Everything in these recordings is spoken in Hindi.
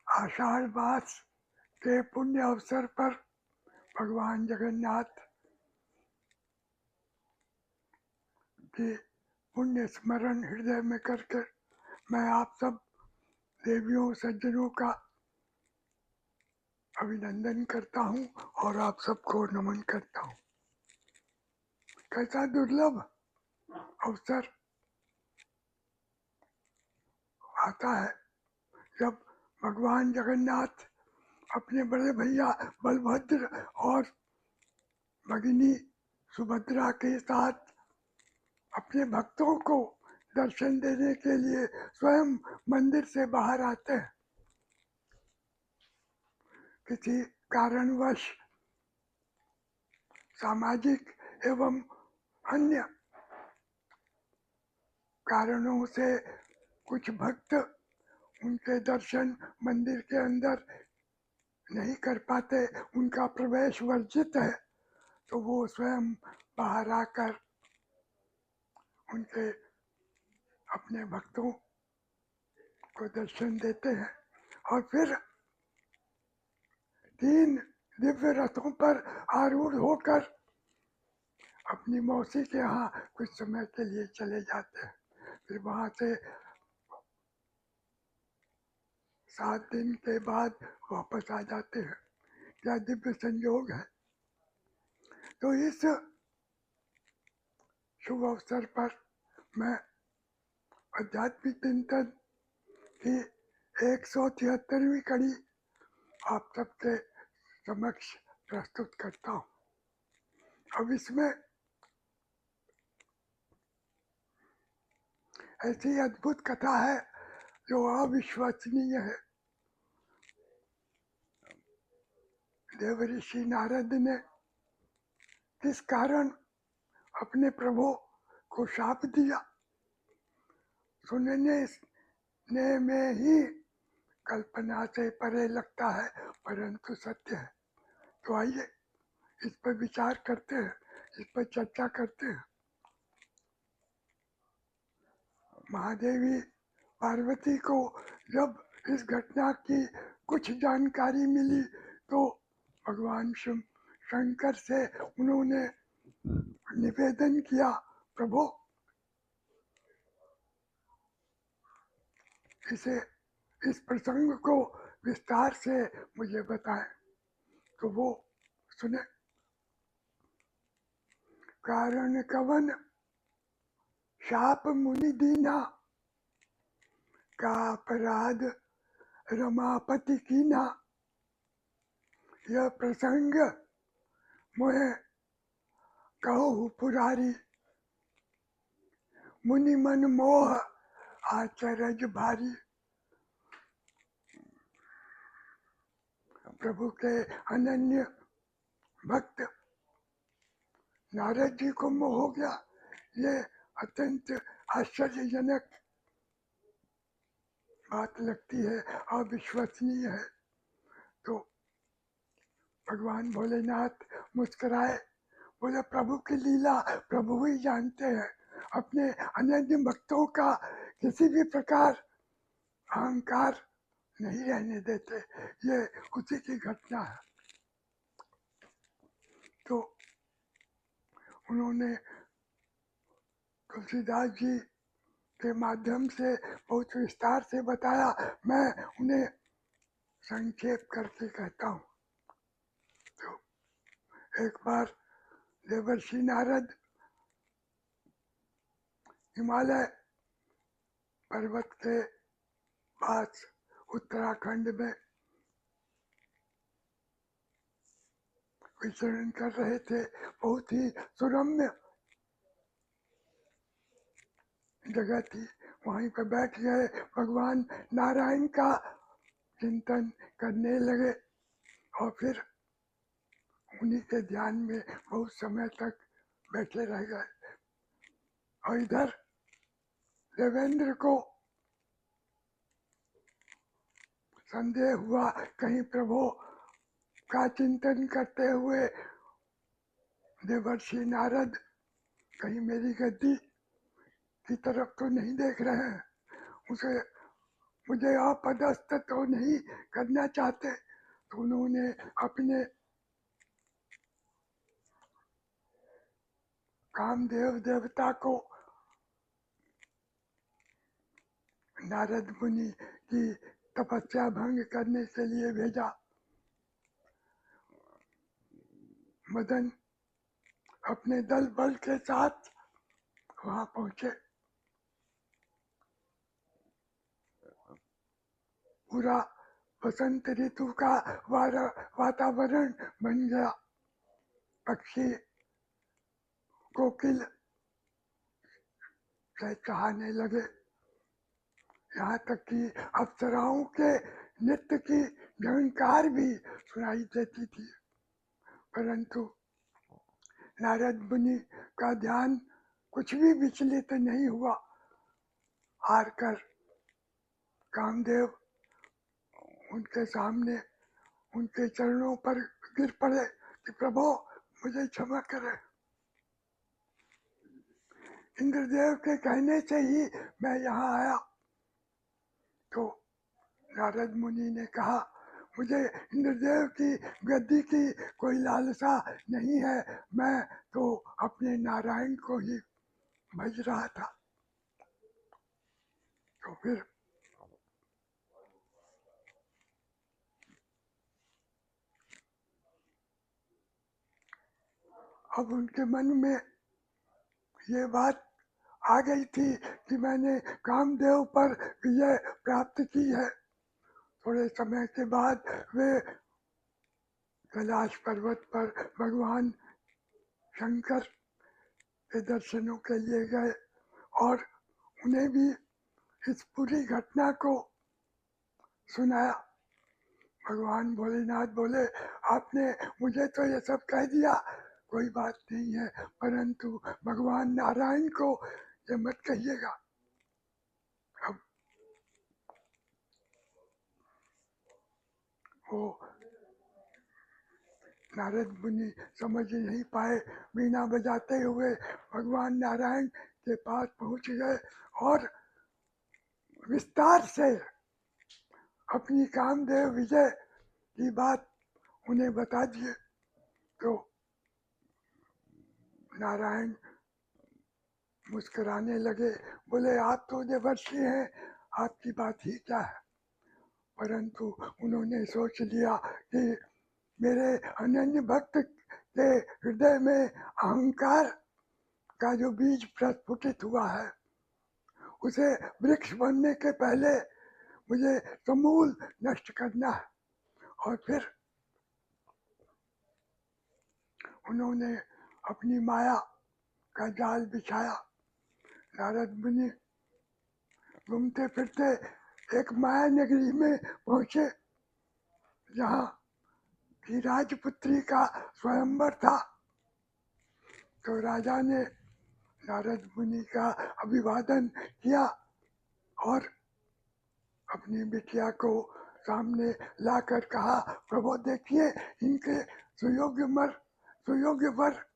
आषाढ़ मास के पुण्य अवसर पर भगवान जगन्नाथ की पुण्य स्मरण हृदय में करके मैं आप सब देवियों सज्जनों का अभिनंदन करता हूँ और आप सबको नमन करता हूँ। कैसा दुर्लभ अवसर आता है जब भगवान जगन्नाथ अपने बड़े भैया बलभद्र और भगिनी सुभद्रा के साथ अपने भक्तों को दर्शन देने के लिए स्वयं मंदिर से बाहर आते हैं। किसी कारणवश सामाजिक एवं अन्य कारणों से कुछ भक्त उनके दर्शन मंदिर के अंदर नहीं कर पाते, उनका प्रवेश वर्जित है, तो वो स्वयं बाहर आकर उनके अपने भक्तों को दर्शन देते हैं और फिर 3 दिव्य रथों पर आरूढ़ होकर अपनी मौसी के यहाँ कुछ समय के लिए चले जाते हैं। फिर वहाँ से 7 दिन के बाद वापस आ जाते हैं। क्या दिव्य संयोग है। तो इस शुभ अवसर पर मैं आध्यात्मिक चिंतन की 173वीं कड़ी आप सबके समक्ष प्रस्तुत करता हूँ। अब इसमें ऐसी अद्भुत कथा है जो अविश्वसनीय है। देवऋषि नारद ने किस कारण अपने प्रभु को शाप दिया, सुनने में ही कल्पना से परे लगता है, परंतु सत्य है। तो आइए इस पर विचार करते हैं, इस पर चर्चा करते हैं। महादेवी पार्वती को जब इस घटना की कुछ जानकारी मिली तो भगवान शंकर से उन्होंने निवेदन किया, प्रभु इस प्रसंग को विस्तार से मुझे बताएं। तो वो सुने। कारण कवन शाप मुनि दीना, का अपराध रमापति कीना। यह प्रसंग मोहे कहु पुरारी, मुनि मन मोह आचरज भारी। प्रभु के अनन्य भक्त नारद जी को मोह हो गया। ये अत्यंत आश्चर्यजनक बात लगती है, अविश्वसनीय है। तो भगवान भोलेनाथ मुस्कुराए, बोले प्रभु की लीला प्रभु ही जानते हैं। अपने अनन्य भक्तों का किसी भी प्रकार अहंकार नहीं रहने देते, ये उसी की घटना है। तो उन्होंने तुलसीदास जी के माध्यम से बहुत विस्तार से बताया। मैं उन्हें संक्षेप करके कहता हूँ। तो एक बार देवर्षि नारद हिमालय पर्वत के पास उत्तराखंड में विचरण कर रहे थे। बहुत ही सुरम्य जगह थी, वहीं पर बैठ गए, भगवान नारायण का चिंतन करने लगे और फिर उन्हीं के ध्यान में बहुत समय तक बैठे रह गए। और इधर देवेंद्र को संदेह हुआ, कहीं प्रभु का चिंतन करते हुए देवर्षि नारद कहीं मेरी गद्दी की तरफ तो नहीं देख रहे हैं। उसे मुझे अपदस्थ तो नहीं करना चाहते, तो उन्होंने अपने कामदेव देवता को नारद मुनि की तपस्या भंग करने के लिए भेजा। मदन अपने दल बल के साथ वहां पहुंचे। पूरा बसंत ऋतु का वातावरण बन गया। पक्षी कोकिल चहचहाने लगे, यहाँ तक कि अप्सराओं के नृत्य की झंकार भी सुनाई देती थी। परंतु नारद मुनि का ध्यान कुछ भी विचलित नहीं हुआ। हार कर कामदेव उनके सामने उनके चरणों पर गिर पड़े कि प्रभु मुझे क्षमा करें, इंद्रदेव के कहने से ही मैं यहाँ आया। तो नारद मुनि ने कहा, मुझे इंद्रदेव की गद्दी की कोई लालसा नहीं है, मैं तो अपने नारायण को ही भज रहा था। तो फिर अब उनके मन में ये बात आ गई थी कि मैंने कामदेव पर विजय प्राप्त की है। थोड़े समय के बाद वे कैलाश पर्वत पर भगवान शंकर के दर्शनों के लिए गए और उन्हें भी इस पूरी घटना को सुनाया। भगवान भोलेनाथ बोले, आपने मुझे तो ये सब कह दिया, कोई बात नहीं है, परंतु भगवान नारायण को ये मत कहिएगा। अब वो नारद मुनि समझ नहीं पाए, वीणा बजाते हुए भगवान नारायण के पास पहुंच गए और विस्तार से अपनी कामदेव विजय की बात उन्हें बता दिए। तो नारायण मुस्कुराने लगे, बोले आप तो देवर्षि हैं, आपकी बात ही क्या है। परंतु उन्होंने सोच लिया कि मेरे अनन्य भक्त के हृदय में अहंकार का जो बीज प्रस्फुटित हुआ है, उसे वृक्ष बनने के पहले मुझे समूल नष्ट करना है। और फिर उन्होंने अपनी माया का जाल बिछाया। नारद मुनि घूमते फिरते एक माया नगरी में पहुंचे, जहाँ की राजपुत्री का स्वयंवर था। तो राजा ने नारद मुनि का अभिवादन किया और अपनी बिटिया को सामने लाकर कहा, प्रभु देखिए इनके सुयोग्य वर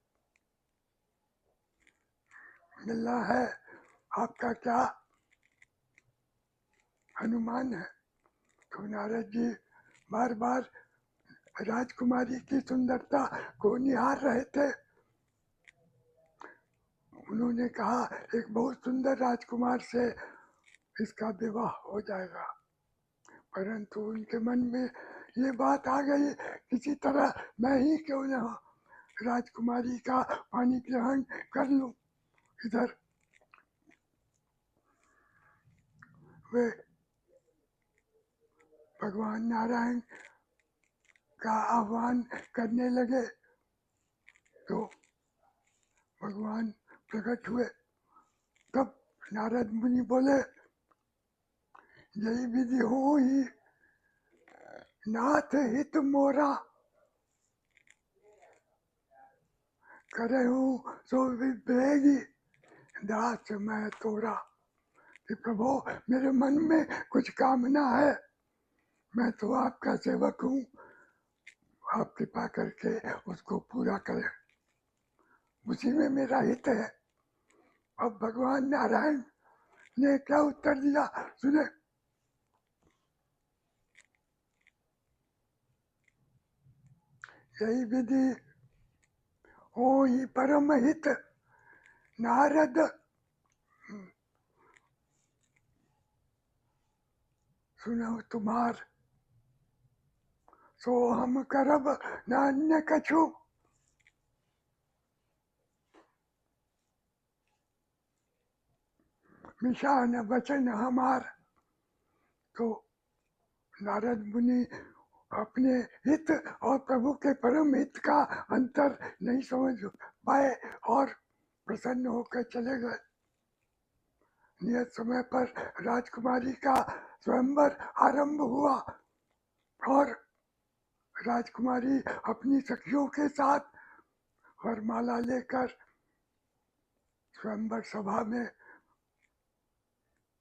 मिलना है, आपका क्या अनुमान है। तो नारद जी बार बार राजकुमारी की सुंदरता को निहार रहे थे। उन्होंने कहा, एक बहुत सुंदर राजकुमार से इसका विवाह हो जाएगा। परंतु उनके मन में ये बात आ गई, किसी तरह मैं ही क्यों न राजकुमारी का पानी ग्रहण कर लूं। इधर वे भगवान नारायण का आह्वान करने लगे। तो भगवान प्रकट हुए। तब नारद मुनि बोले, यही विधि हो ही नाथ हित मोरा, करे हूँ सो विवेगी दास मैं तोरा। कि प्रभु मेरे मन में कुछ कामना है, मैं तो आपका सेवक हूँ, आप कृपा करके उसको पूरा करें, उसी में मेरा हित है। अब भगवान नारायण ने क्या उत्तर दिया सुने। यही विधि हो ही परम हित नारद सुनो तुम्हार, सो हम करब न अन्य कछु। मिशान वचन हमार। तो नारद मुनि अपने हित और प्रभु के परम हित का अंतर नहीं समझ पाए और प्रसन्न होकर चले गए। नियत समय पर राजकुमारी का स्वयंवर आरंभ हुआ और राजकुमारी अपनी सखियों के साथ वरमाला लेकर स्वयंवर सभा में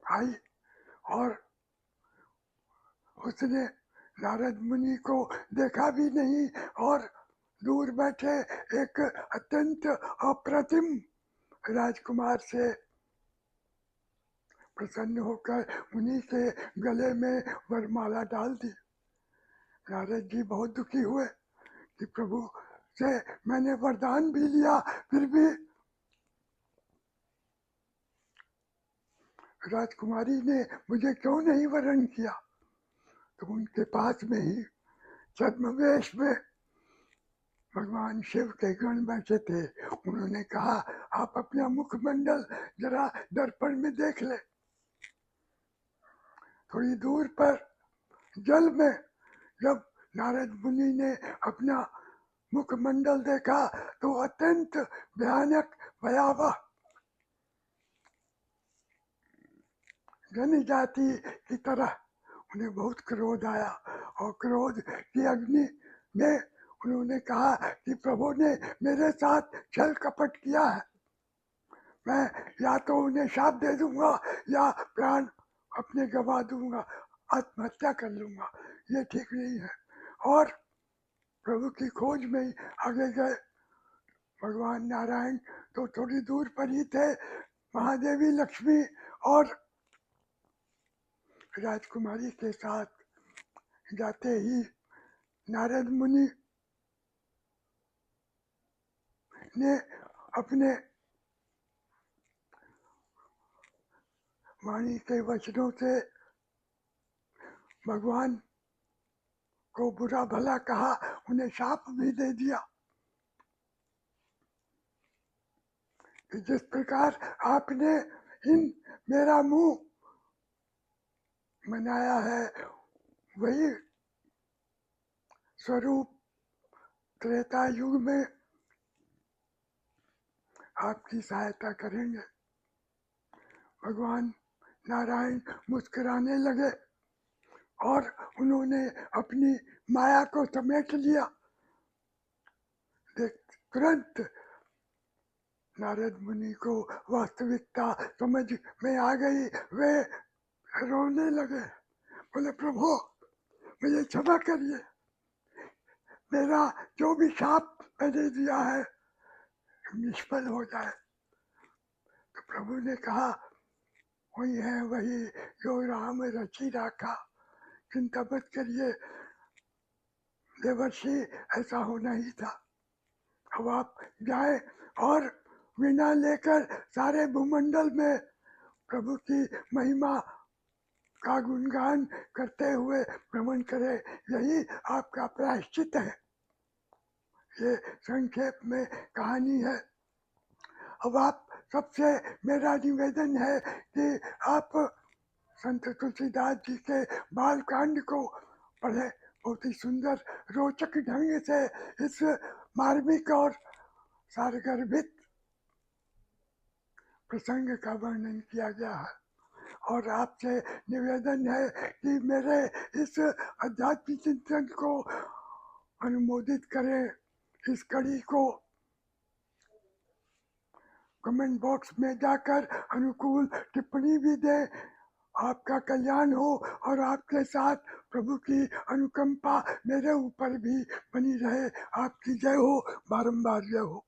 आई और उसने नारद मुनि को देखा भी नहीं और दूर बैठे एक अत्यंत अप्रतिम राजकुमार से प्रसन्न होकर मुनि के गले में वरमाला डाल दी। नारद जी बहुत दुखी हुए कि प्रभु से मैंने वरदान भी लिया, फिर भी राजकुमारी ने मुझे क्यों नहीं वरण किया। तो उनके पास में ही छद्मवेश में भगवान शिव के गण बैठे थे। उन्होंने कहा, आप अपना मुखमंडल जरा दर्पण में देख ले। थोड़ी दूर पर जल में जब नारद मुनि ने अपना मुखमंडल देखा तो अत्यंत भयानक भयावह जनजाति की तरह उन्हें बहुत क्रोध आया और क्रोध की अग्नि में उन्होंने कहा कि प्रभु ने मेरे साथ छल कपट किया है, मैं या तो उन्हें शाप दे दूंगा या प्राण अपने गवा दूंगा, आत्महत्या कर लूंगा, ये ठीक नहीं है। और प्रभु की खोज में ही आगे गए। भगवान नारायण तो थोड़ी दूर पर ही थे। महादेवी लक्ष्मी और राजकुमारी के साथ जाते ही नारद मुनि ने अपने वाणी के वचनों से भगवान को बुरा भला कहा, उन्हें शाप भी दे दिया कि जिस प्रकार आपने मेरा मुंह मनाया है वही स्वरूप त्रेता युग में आपकी सहायता करेंगे। भगवान नारायण मुस्कुराने लगे और उन्होंने अपनी माया को समेट लिया। तुरंत नारद मुनि को वास्तविकता समझ में आ गई। वे रोने लगे, बोले प्रभु मुझे क्षमा करिए, मेरा जो भी शाप मैंने दिया है निष्फल हो जाए। तो प्रभु ने कहा, वही है वही जो राम रची राखा, चिंता मत करिए, देवर्षि ऐसा होना ही था। अब आप जाए और वीणा लेकर सारे भूमंडल में प्रभु की महिमा का गुणगान करते हुए भ्रमण करे, यही आपका प्रायश्चित है। ये संक्षेप में कहानी है। अब आप सबसे मेरा निवेदन है कि आप संत तुलसीदास जी के बालकांड को पढ़े। बहुत ही सुंदर रोचक ढंग से इस मार्मिक और सारगर्भित प्रसंग का वर्णन किया गया है। और आपसे निवेदन है कि मेरे इस आध्यात्मिक चिंतन को अनुमोदित करें, इस कड़ी को कमेंट बॉक्स में जाकर अनुकूल टिप्पणी भी दें। आपका कल्याण हो और आपके साथ प्रभु की अनुकंपा मेरे ऊपर भी बनी रहे। आपकी जय हो, बारंबार जय हो।